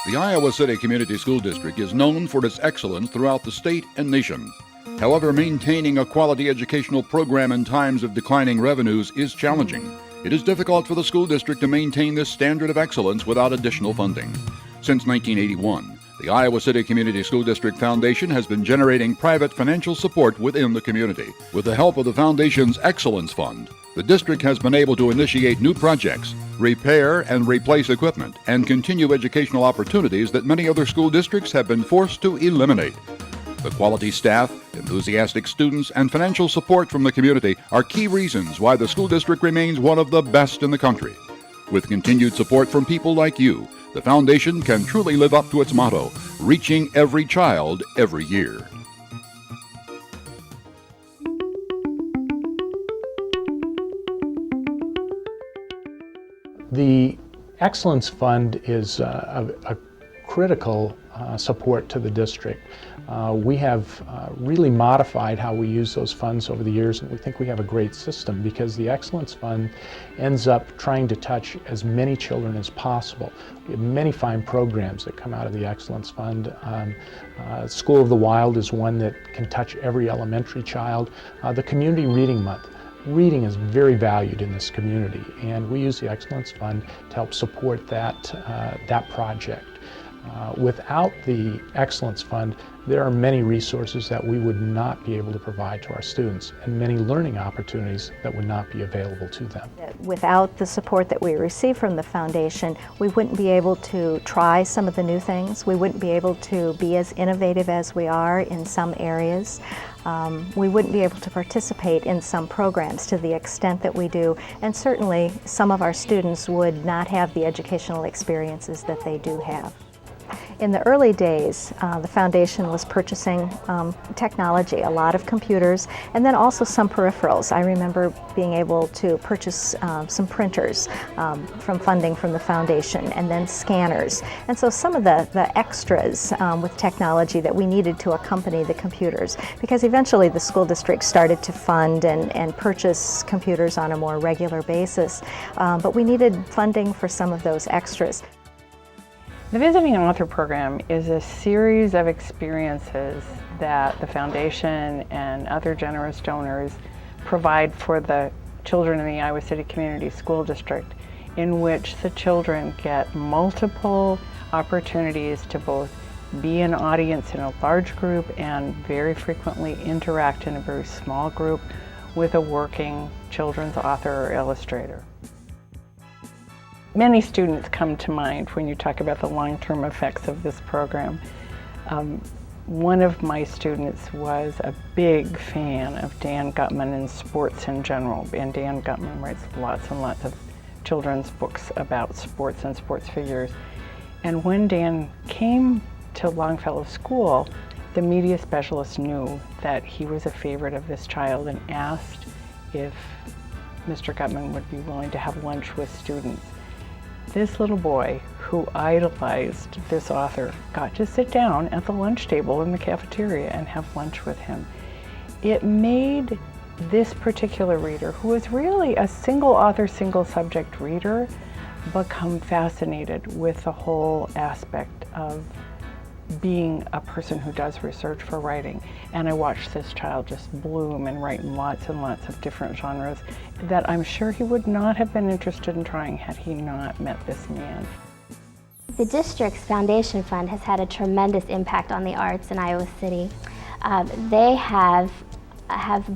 The Iowa City Community School District is known for its excellence throughout the state and nation. However, maintaining a quality educational program in times of declining revenues is challenging. It is difficult for the school district to maintain this standard of excellence without additional funding. Since 1981, the Iowa City Community School District Foundation has been generating private financial support within the community. With the help of the Foundation's Excellence Fund, the district has been able to initiate new projects, repair and replace equipment, and continue educational opportunities that many other school districts have been forced to eliminate. The quality staff, enthusiastic students, and financial support from the community are key reasons why the school district remains one of the best in the country. With continued support from people like you, the Foundation can truly live up to its motto, reaching every child every year. The Excellence Fund is a critical support to the district. We have really modified how we use those funds over the years, and we think we have a great system because the Excellence Fund ends up trying to touch as many children as possible. We have many fine programs that come out of the Excellence Fund. School of the Wild is one that can touch every elementary child. The Community Reading Month. Reading is very valued in this community, and we use the Excellence Fund to help support that project. Without the Excellence Fund, there are many resources that we would not be able to provide to our students and many learning opportunities that would not be available to them. Without the support that we receive from the Foundation, we wouldn't be able to try some of the new things. We wouldn't be able to be as innovative as we are in some areas. We wouldn't be able to participate in some programs to the extent that we do, and certainly some of our students would not have the educational experiences that they do have. In the early days, the Foundation was purchasing technology, a lot of computers, and then also some peripherals. I remember being able to purchase some printers from funding from the Foundation, and then scanners. And so some of the extras with technology that we needed to accompany the computers, because eventually the school district started to fund and purchase computers on a more regular basis, but we needed funding for some of those extras. The Visiting Author Program is a series of experiences that the Foundation and other generous donors provide for the children in the Iowa City Community School District, in which the children get multiple opportunities to both be an audience in a large group and very frequently interact in a very small group with a working children's author or illustrator. Many students come to mind when you talk about the long-term effects of this program. One of my students was a big fan of Dan Gutman and sports in general, and Dan Gutman writes lots and lots of children's books about sports and sports figures. And when Dan came to Longfellow School, the media specialist knew that he was a favorite of this child and asked if Mr. Gutman would be willing to have lunch with students. This little boy, who idolized this author, got to sit down at the lunch table in the cafeteria and have lunch with him. It made this particular reader, who was really a single author, single subject reader, become fascinated with the whole aspect of being a person who does research for writing. And I watched this child just bloom and write in lots and lots of different genres that I'm sure he would not have been interested in trying had he not met this man. The district's Foundation Fund has had a tremendous impact on the arts in Iowa City. They have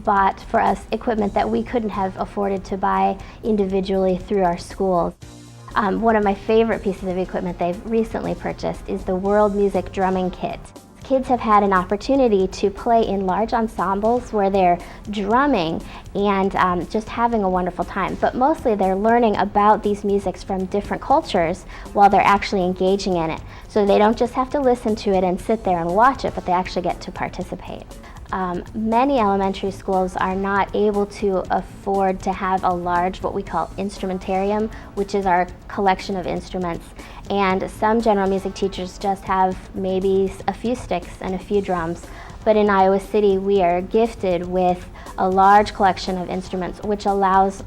bought for us equipment that we couldn't have afforded to buy individually through our schools. One of my favorite pieces of equipment they've recently purchased is the World Music Drumming Kit. Kids have had an opportunity to play in large ensembles where they're drumming and just having a wonderful time. But mostly they're learning about these musics from different cultures while they're actually engaging in it. So they don't just have to listen to it and sit there and watch it, but they actually get to participate. Many elementary schools are not able to afford to have a large, what we call instrumentarium, which is our collection of instruments. And some general music teachers just have maybe a few sticks and a few drums. But in Iowa City, we are gifted with a large collection of instruments, which allows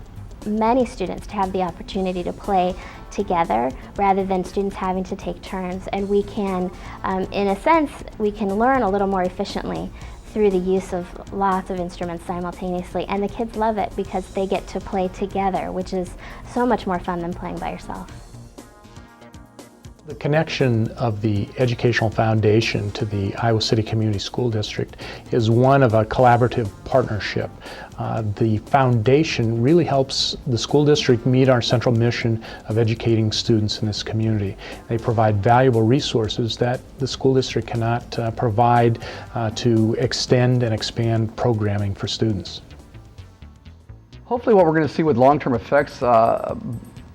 many students to have the opportunity to play together rather than students having to take turns. And we can, in a sense, we can learn a little more efficiently through the use of lots of instruments simultaneously. And the kids love it because they get to play together, which is so much more fun than playing by yourself. The connection of the Educational Foundation to the Iowa City Community School District is one of a collaborative partnership. The foundation really helps the school district meet our central mission of educating students in this community. They provide valuable resources that the school district cannot provide to extend and expand programming for students. Hopefully what we're going to see with long-term effects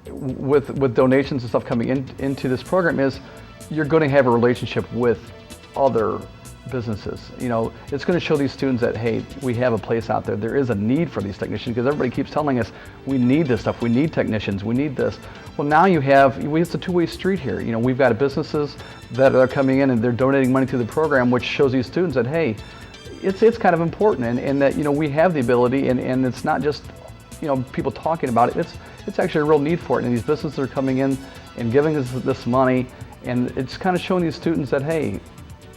with donations and stuff coming into this program is you're going to have a relationship with other businesses. You know, it's going to show these students that, hey, we have a place out there. There is a need for these technicians, because everybody keeps telling us we need this stuff, we need technicians, we need this. Well, now it's a two-way street here. You know, we've got businesses that are coming in and they're donating money to the program, which shows these students that, hey, it's kind of important, and that, you know, we have the ability, and it's not just, you know, people talking about it. It's actually a real need for it, and these businesses are coming in and giving us this money, and it's kind of showing these students that, hey,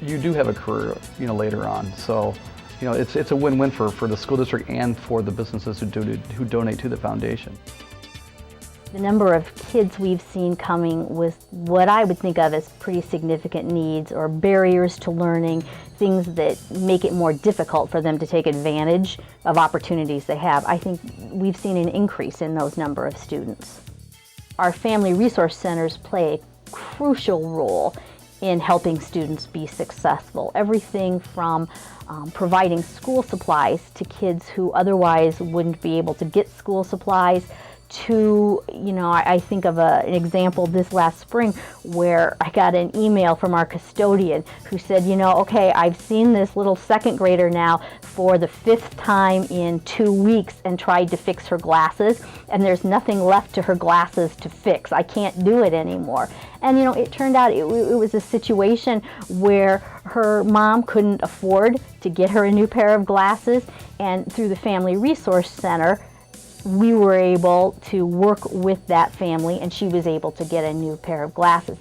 you do have a career, you know, later on. So, you know, it's a win-win for the school district and for the businesses who donate to the foundation. The number of kids we've seen coming with what I would think of as pretty significant needs or barriers to learning, things that make it more difficult for them to take advantage of opportunities they have, I think we've seen an increase in those number of students. Our family resource centers play a crucial role in helping students be successful. Everything from providing school supplies to kids who otherwise wouldn't be able to get school supplies, to, you know, I think of an example this last spring where I got an email from our custodian who said, you know, okay, I've seen this little second grader now for the 5th time in 2 weeks and tried to fix her glasses, and there's nothing left to her glasses to fix. I can't do it anymore. And, you know, it turned out it was a situation where her mom couldn't afford to get her a new pair of glasses, and through the Family Resource Center, we were able to work with that family, and she was able to get a new pair of glasses.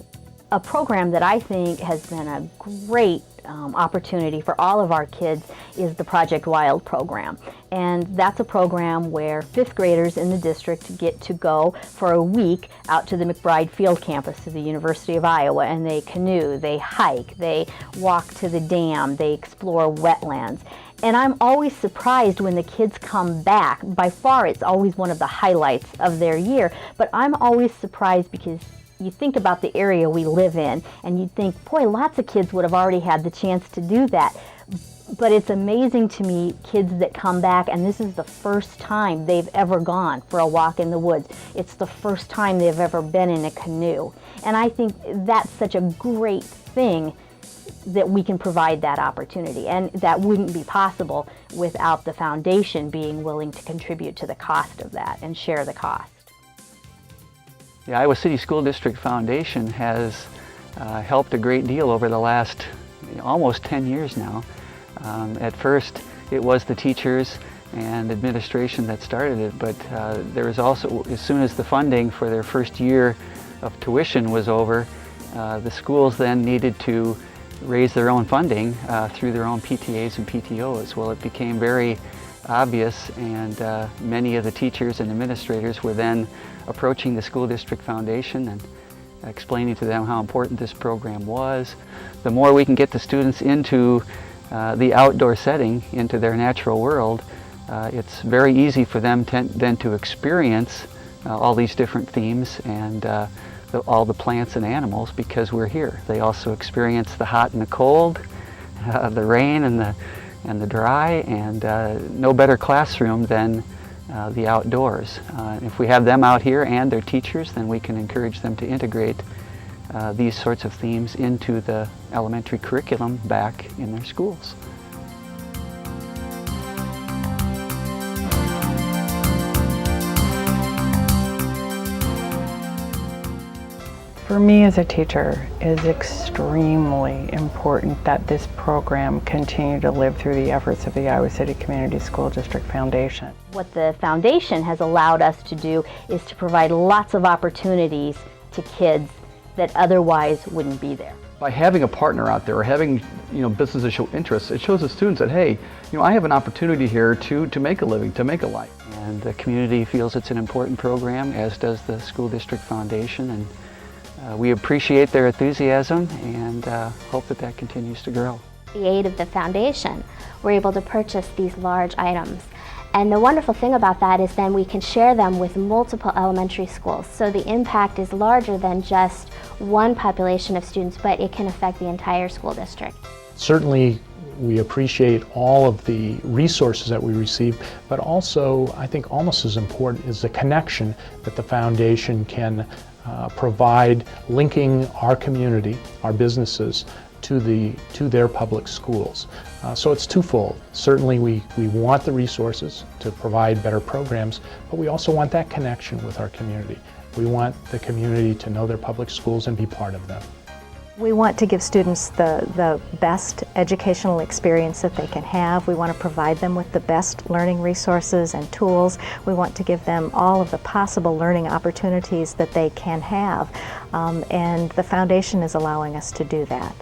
A program that I think has been a great opportunity for all of our kids is the Project Wild program. And that's a program where 5th graders in the district get to go for a week out to the McBride Field campus of the University of Iowa, and they canoe, they hike, they walk to the dam, they explore wetlands. And I'm always surprised when the kids come back. By far, it's always one of the highlights of their year, but I'm always surprised because you think about the area we live in, and you think, boy, lots of kids would have already had the chance to do that. But it's amazing to me, kids that come back, and this is the first time they've ever gone for a walk in the woods. It's the first time they've ever been in a canoe. And I think that's such a great thing that we can provide that opportunity. And that wouldn't be possible without the foundation being willing to contribute to the cost of that and share the cost. The Iowa City School District Foundation has helped a great deal over the last almost 10 years now. At first, it was the teachers and administration that started it, but there was also, as soon as the funding for their first year of tuition was over, the schools then needed to raise their own funding through their own PTAs and PTOs. Well, it became very obvious, and many of the teachers and administrators were then approaching the School District Foundation and explaining to them how important this program was. The more we can get the students into the outdoor setting, into their natural world, it's very easy for them then to experience all these different themes and all the plants and animals, because we're here. They also experience the hot and the cold, the rain and the dry, and no better classroom than the outdoors. If we have them out here and their teachers, then we can encourage them to integrate these sorts of themes into the elementary curriculum back in their schools. For me as a teacher, it is extremely important that this program continue to live through the efforts of the Iowa City Community School District Foundation. What the foundation has allowed us to do is to provide lots of opportunities to kids that otherwise wouldn't be there. By having a partner out there, or having businesses show interest, it shows the students that, hey, I have an opportunity here to make a living, to make a life. And the community feels it's an important program, as does the School District Foundation, and we appreciate their enthusiasm and hope that that continues to grow. The aid of the foundation, we're able to purchase these large items. And the wonderful thing about that is then we can share them with multiple elementary schools. So the impact is larger than just one population of students, but it can affect the entire school district. Certainly, we appreciate all of the resources that we receive, but also, I think almost as important is the connection that the foundation can provide, linking our community, our businesses, to their public schools. So it's twofold. Certainly we want the resources to provide better programs, but we also want that connection with our community. We want the community to know their public schools and be part of them. We want to give students the best educational experience that they can have. We want to provide them with the best learning resources and tools. We want to give them all of the possible learning opportunities that they can have. And the foundation is allowing us to do that.